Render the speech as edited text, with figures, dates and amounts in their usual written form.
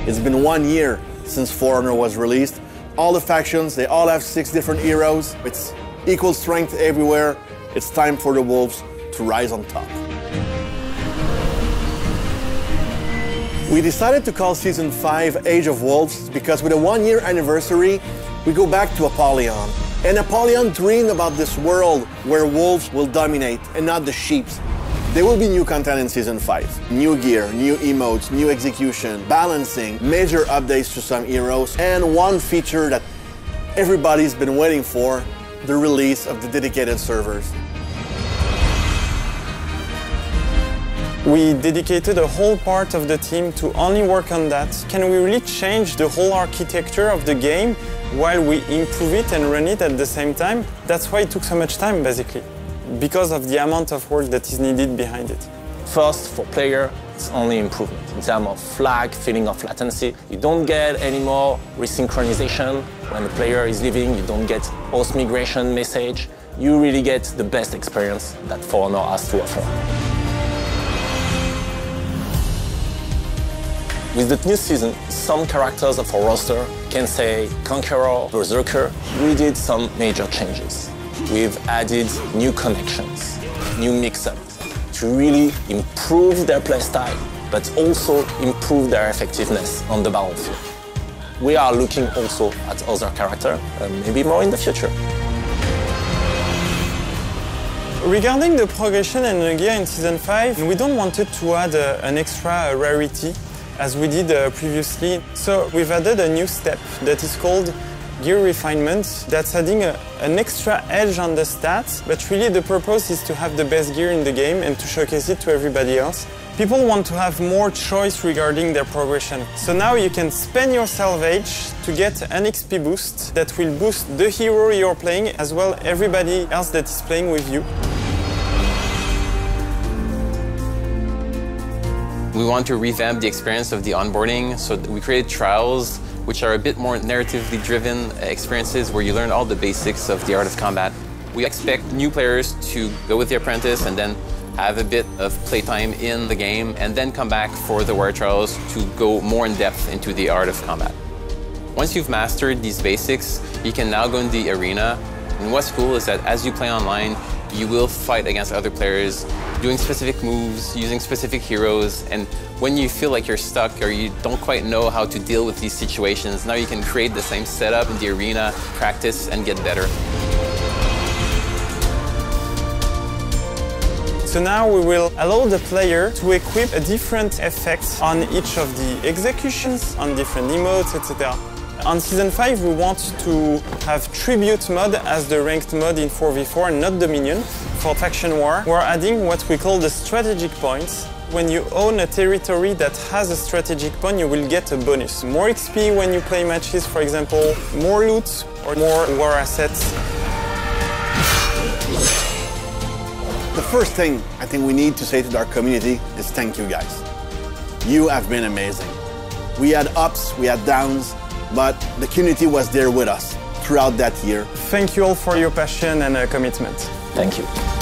It's been 1 year since For Honor was released. All the factions, they all have 6 different heroes. It's equal strength everywhere. It's time for the Wolves to rise on top. We decided to call Season 5 Age of Wolves because with a 1-year anniversary, we go back to Apollyon. And Apollyon dreamed about this world where wolves will dominate and not the sheep. There will be new content in Season 5. New gear, new emotes, new execution, balancing, major updates to some heroes, and one feature that everybody's been waiting for, the release of the dedicated servers. We dedicated a whole part of the team to only work on that. Can we really change the whole architecture of the game while we improve it and run it at the same time? That's why it took so much time, basically, because of the amount of work that is needed behind it. First, for player, it's only improvement. In terms of flag, feeling of latency, you don't get any more resynchronization. When the player is leaving, you don't get post-migration message. You really get the best experience that For Honor has to offer. With the new season, some characters of our roster can say Conqueror, Berserker. We did some major changes. We've added new connections, new mix-ups to really improve their playstyle, but also improve their effectiveness on the battlefield. We are looking also at other characters, maybe more in the future. Regarding the progression and the gear in Season 5, we don't want it to add an extra rarity as we did previously. So we've added a new step that is called gear refinement. That's adding an extra edge on the stats, but really the purpose is to have the best gear in the game and to showcase it to everybody else. People want to have more choice regarding their progression. So now you can spend your salvage to get an XP boost that will boost the hero you're playing as well everybody else that is playing with you. We want to revamp the experience of the onboarding, so we created trials, which are a bit more narratively driven experiences where you learn all the basics of the art of combat. We expect new players to go with the apprentice and then have a bit of playtime in the game and then come back for the war trials to go more in depth into the art of combat. Once you've mastered these basics, you can now go in the arena. And what's cool is that as you play online, you will fight against other players, doing specific moves, using specific heroes, and when you feel like you're stuck or you don't quite know how to deal with these situations, now you can create the same setup in the arena, practice, and get better. So now we will allow the player to equip a different effect on each of the executions, on different emotes, etc. On Season 5, we want to have Tribute mode as the ranked mode in 4v4 and not Dominion. For Faction War, we're adding what we call the strategic points. When you own a territory that has a strategic point, you will get a bonus. More XP when you play matches, for example, more loot or more war assets. The first thing I think we need to say to our community is thank you guys. You have been amazing. We had ups, we had downs, but the community was there with us throughout that year. Thank you all for your passion and commitment. Thank you.